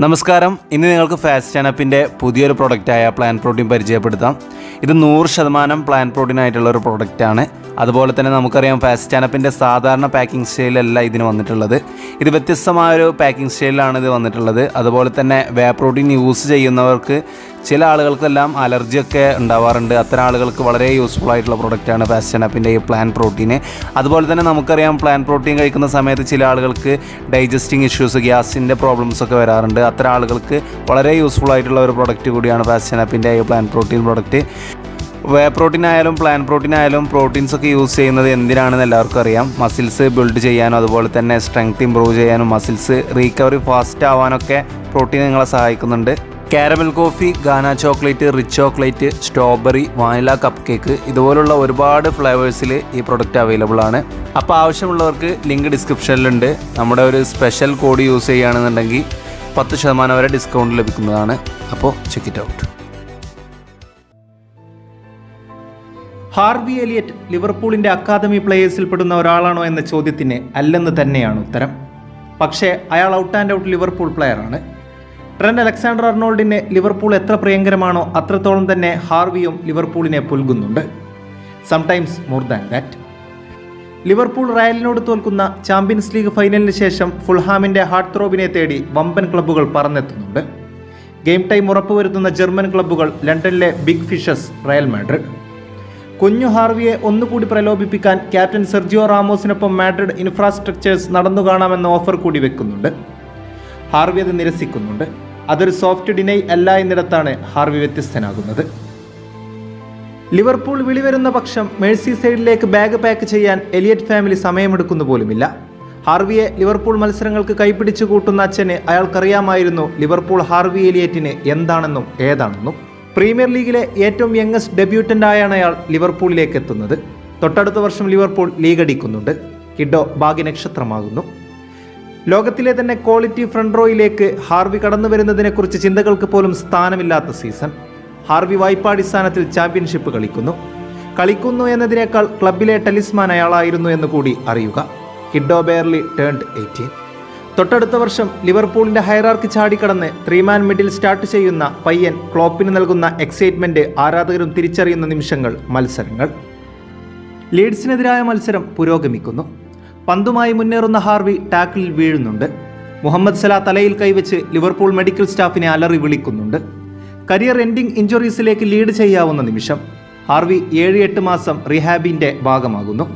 നമസ്കാരം. ഇന്ന് നിങ്ങൾക്ക് ഫാസ്റ്റ് ചാനപ്പിൻ്റെ പുതിയൊരു പ്രൊഡക്റ്റായ പ്ലാൻ പ്രോട്ടീൻ പരിചയപ്പെടുത്താം. ഇത് 100% പ്ലാൻ പ്രോട്ടീൻ ആയിട്ടുള്ള ഒരു പ്രൊഡക്റ്റാണ്. അതുപോലെ തന്നെ നമുക്കറിയാം ഫാസ്റ്റ് ചാനപ്പിൻ്റെ സാധാരണ പാക്കിംഗ് സ്റ്റൈലല്ല ഇതിന് വന്നിട്ടുള്ളത്. ഇത് വ്യത്യസ്തമായൊരു പാക്കിംഗ് സ്റ്റൈലിലാണ് ഇത് വന്നിട്ടുള്ളത്. അതുപോലെ തന്നെ വേ പ്രോട്ടീൻ യൂസ് ചെയ്യുന്നവർക്ക് ചില ആളുകൾക്കെല്ലാം അലർജിയൊക്കെ ഉണ്ടാവാറുണ്ട്. അത്തരം ആളുകൾക്ക് വളരെ യൂസ്ഫുൾ ആയിട്ടുള്ള പ്രൊഡക്റ്റാണ് ഫാസ്റ്റ് ചാനപ്പിൻ്റെ ഈ പ്ലാൻ പ്രോട്ടീൻ. അതുപോലെ തന്നെ നമുക്കറിയാം പ്ലാൻ പ്രോട്ടീൻ കഴിക്കുന്ന സമയത്ത് ചില ആളുകൾക്ക് ഡൈജസ്റ്റിംഗ് ഇഷ്യൂസ്, ഗ്യാസിൻ്റെ പ്രോബ്ലംസൊക്കെ വരാറുണ്ട്. അത്തരം ആളുകൾക്ക് വളരെ യൂസ്ഫുൾ ആയിട്ടുള്ള ഒരു പ്രൊഡക്റ്റ് കൂടിയാണ് ഫാസ്റ്റ് ചാനപ്പിൻ്റെ ഈ പ്ലാൻ പ്രോട്ടീൻ പ്രൊഡക്റ്റ്. വേ പ്രോട്ടീൻ ആയാലും പ്ലാൻ പ്രോട്ടീൻ ആയാലും പ്രോട്ടീൻസൊക്കെ യൂസ് ചെയ്യുന്നത് എന്തിനാണെന്ന് എല്ലാവർക്കും അറിയാം. മസിൽസ് ബിൽഡ് ചെയ്യാനും അതുപോലെ തന്നെ സ്ട്രെങ്ത് ഇമ്പ്രൂവ് ചെയ്യാനും മസിൽസ് റീകവറി ഫാസ്റ്റ് ആവാനൊക്കെ പ്രോട്ടീൻ നിങ്ങളെ സഹായിക്കുന്നുണ്ട്. കാരമൽ കോഫി, ഗാന chocolate, rich chocolate, strawberry, vanilla cup cake ഇതുപോലുള്ള ഒരുപാട് ഫ്ലേവേഴ്സിൽ ഈ പ്രൊഡക്റ്റ് അവൈലബിൾ ആണ്. അപ്പോൾ ആവശ്യമുള്ളവർക്ക് ലിങ്ക് ഡിസ്ക്രിപ്ഷനിലുണ്ട്. നമ്മുടെ ഒരു സ്പെഷ്യൽ കോഡ് യൂസ് ചെയ്യുകയാണെന്നുണ്ടെങ്കിൽ 10% വരെ ഡിസ്കൗണ്ട് ലഭിക്കുന്നതാണ്. അപ്പോൾ check it out. Harvey Elliott ലിവർപൂളിൻ്റെ അക്കാദമി പ്ലേയേഴ്സിൽപ്പെടുന്ന ഒരാളാണോ എന്ന ചോദ്യത്തിന് അല്ലെന്ന് തന്നെയാണ് ഉത്തരം. പക്ഷേ അയാൾ ഔട്ട് ആൻഡ് ഔട്ട് ലിവർപൂൾ പ്ലെയറാണ്. ട്രെൻഡ് അലക്സാണ്ടർ അർണോൾഡിന് ലിവർപൂൾ എത്ര പ്രിയങ്കരമാണോ അത്രത്തോളം തന്നെ ഹാർവിയും ലിവർപൂളിനെ പുൽകുന്നുണ്ട്. Sometimes more than that. Liverpool റയലിനോട് തോൽക്കുന്ന ചാമ്പ്യൻസ് ലീഗ് ഫൈനലിന് ശേഷം ഫുൾഹാമിൻ്റെ ഹാർട്ട് ത്രോബിനെ തേടി വമ്പൻ ക്ലബ്ബുകൾ പറന്നെത്തുന്നുണ്ട്. ഗെയിം ടൈം ഉറപ്പുവരുത്തുന്ന ജർമ്മൻ ക്ലബ്ബുകൾ ലണ്ടനിലെ ബിഗ് ഫിഷസ്, റയൽ മാഡ്രിഡ്. കുഞ്ഞു ഹാർവിയെ ഒന്നുകൂടി പ്രലോഭിപ്പിക്കാൻ ക്യാപ്റ്റൻ സെർജിയോ റാമോസിനൊപ്പം മാഡ്രിഡ് ഇൻഫ്രാസ്ട്രക്ചേഴ്സ് നടന്നു കാണാമെന്ന ഓഫർ കൂടി വെക്കുന്നുണ്ട്. ഹാർവി അത് നിരസിക്കുന്നുണ്ട്. അതൊരു സോഫ്റ്റ് ഡിനൈ അല്ല എന്നിടത്താണ് ഹാർവി വ്യത്യസ്തനാകുന്നത്. ലിവർപൂൾ വിളിവരുന്ന പക്ഷം മേഴ്സി സൈഡിലേക്ക് ബാഗ് പാക്ക് ചെയ്യാൻ എലിയറ്റ് ഫാമിലി സമയമെടുക്കുന്നു പോലുമില്ല. ഹാർവിയെ ലിവർപൂൾ മത്സരങ്ങൾക്ക് കൈപിടിച്ചു കൂട്ടുന്ന അച്ഛന് അയാൾക്കറിയാമായിരുന്നു ലിവർപൂൾ ഹാർവി എലിയറ്റിന് എന്താണെന്നും ഏതാണെന്നും. പ്രീമിയർ ലീഗിലെ ഏറ്റവും യങ്ങസ്റ്റ് ഡെബ്യൂട്ടൻ്റ് ആയാണ് അയാൾ ലിവർപൂളിലേക്ക് എത്തുന്നത്. തൊട്ടടുത്ത വർഷം ലിവർപൂൾ ലീഗ് അടിക്കുന്നുണ്ട്. കിഡോ ഭാഗ്യനക്ഷത്രമാകുന്നു. ലോകത്തിലെ തന്നെ ക്വാളിറ്റി ഫ്രണ്ട് റോയിലേക്ക് ഹാർവി കടന്നു വരുന്നതിനെക്കുറിച്ച് ചിന്തകൾക്ക് പോലും സ്ഥാനമില്ലാത്ത സീസൺ. ഹാർവി വായ്പാടിസ്ഥാനത്തിൽ ചാമ്പ്യൻഷിപ്പ് കളിക്കുന്നു എന്നതിനേക്കാൾ ക്ലബിലെ ടെലിസ്മാൻ അയാളായിരുന്നു എന്ന് കൂടി അറിയുക. കിഡോ ബെയർലി ടേൺഡ് 18. തൊട്ടടുത്ത വർഷം ലിവർപൂളിൻ്റെ ഹൈറാർക്കി ചാടിക്കടന്ന് 3-man മിഡിൽ സ്റ്റാർട്ട് ചെയ്യുന്ന പയ്യൻ ക്ലോപ്പിന് നൽകുന്ന എക്സൈറ്റ്മെൻറ്റ് ആരാധകരും തിരിച്ചറിയുന്ന നിമിഷങ്ങൾ, മത്സരങ്ങൾ. ലീഡ്സിനെതിരായ മത്സരം പുരോഗമിക്കുന്നു. പന്തുമായി മുന്നേറുന്ന ഹാർവി ടാക്കിളിൽ വീഴുന്നുണ്ട്. മുഹമ്മദ് സലാ തലയിൽ കൈവച്ച് ലിവർപൂൾ മെഡിക്കൽ സ്റ്റാഫിനെ അലറി വിളിക്കുന്നുണ്ട്. കരിയർ എൻഡിംഗ് ഇഞ്ചുറീസിലേക്ക് ലീഡ് ചെയ്യാവുന്ന നിമിഷം. ഹാർവി 7-8 മാസം റിഹാബിൻ്റെ ഭാഗമാകുന്നു.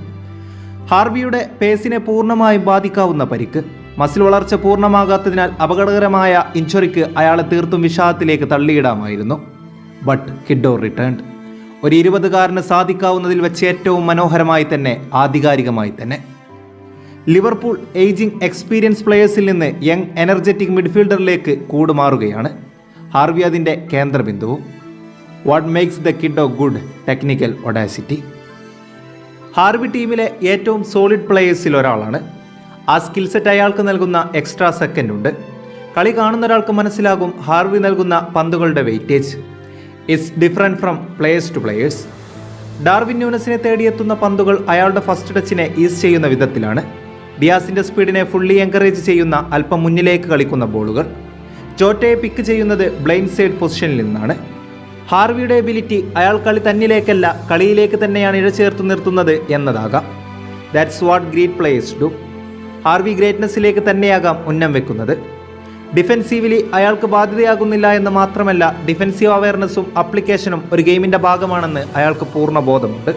ഹാർവിയുടെ പേസിനെ പൂർണ്ണമായും ബാധിക്കാവുന്ന പരിക്ക്. മസിൽ വളർച്ച പൂർണ്ണമാകാത്തതിനാൽ അപകടകരമായ ഇഞ്ചുറിക്ക് അയാളെ തീർത്തും വിഷാദത്തിലേക്ക് തള്ളിയിടാമായിരുന്നു. But കിഡോ returned. ഒരു 20-കാരന് സാധിക്കാവുന്നതിൽ വെച്ച് ഏറ്റവും മനോഹരമായി തന്നെ, ആധികാരികമായി തന്നെ. ലിവർപൂൾ ഏജിംഗ് എക്സ്പീരിയൻസ് പ്ലെയേഴ്സിൽ നിന്ന് യങ് എനർജറ്റിക് മിഡ്ഫീൽഡറിലേക്ക് കൂടുമാറുകയാണ്. ഹാർവി അതിൻ്റെ കേന്ദ്രബിന്ദുവും. What makes the kiddo good? Technical audacity. Harvey ടീമിലെ ഏറ്റവും സോളിഡ് പ്ലെയേഴ്സിൽ ഒരാളാണ്. ആ സ്കിൽ സെറ്റ് അയാൾക്ക് നൽകുന്ന എക്സ്ട്രാ സെക്കൻഡ് ഉണ്ട്. കളി കാണുന്ന ഒരാൾക്ക് മനസ്സിലാകും ഹാർവി നൽകുന്ന പന്തുകളുടെ weightage. It's different from players to players. Darwin ന്യൂനസിനെ തേടിയെത്തുന്ന പന്തുകൾ അയാളുടെ ഫസ്റ്റ് ടച്ചിനെ ഈസ് ചെയ്യുന്ന വിധത്തിലാണ്. ഡിയാസിൻ്റെ സ്പീഡിനെ ഫുള്ളി എൻകറേജ് ചെയ്യുന്ന അല്പം മുന്നിലേക്ക് കളിക്കുന്ന ബോളുകൾ. ജോറ്റയെ പിക്ക് ചെയ്യുന്നത് ബ്ലൈൻഡ് സൈഡ് പൊസിഷനിൽ നിന്നാണ്. ഹാർവിയുടെ എബിലിറ്റി അയാൾ കളി തന്നിലേക്കല്ല കളിയിലേക്ക് തന്നെയാണ് ഇഴചേർത്ത് നിർത്തുന്നത് എന്നതാകാം. That's what great players do. Harvey ഗ്രേറ്റ്നെസ്സിലേക്ക് തന്നെയാകാം ഉന്നം വെക്കുന്നത്. ഡിഫെൻസീവ്ലി അയാൾക്ക് ബാധ്യതയാകുന്നില്ല എന്ന് മാത്രമല്ല, ഡിഫെൻസീവ് അവയർനെസ്സും അപ്ലിക്കേഷനും ഒരു ഗെയിമിൻ്റെ ഭാഗമാണെന്ന് അയാൾക്ക് പൂർണ്ണ ബോധമുണ്ട്.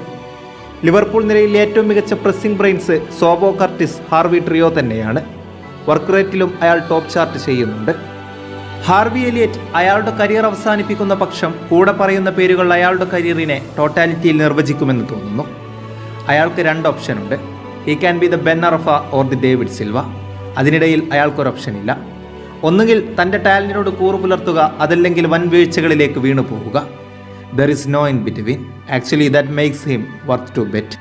ലിവർപൂൾ നിരയിൽ ഏറ്റവും മികച്ച pressing brains Szobo, Curtis, Harvey trio തന്നെയാണ്. വർക്ക് റേറ്റിലും അയാൾ ടോപ്പ് ചാർട്ട് ചെയ്യുന്നുണ്ട്. ഹാർവി എലിയറ്റ് അയാളുടെ കരിയർ അവസാനിപ്പിക്കുന്ന പക്ഷം കൂടെ പറയുന്ന പേരുകൾ അയാളുടെ കരിയറിനെ ടോട്ടാലിറ്റിയിൽ നിർവചിക്കുമെന്ന് തോന്നുന്നു. അയാൾക്ക് 2 ഓപ്ഷനുണ്ട്. He can be the Ben Arfa or the David Silva. അതിനിടയിൽ അയാൾക്കൊരു ഓപ്ഷനില്ല. ഒന്നുകിൽ തൻ്റെ ടാലൻറ്റിനോട് കൂറു പുലർത്തുക, അതല്ലെങ്കിൽ വൻ വീഴ്ചകളിലേക്ക് വീണു പോവുക. There is no in between. Actually that makes him worth to bet.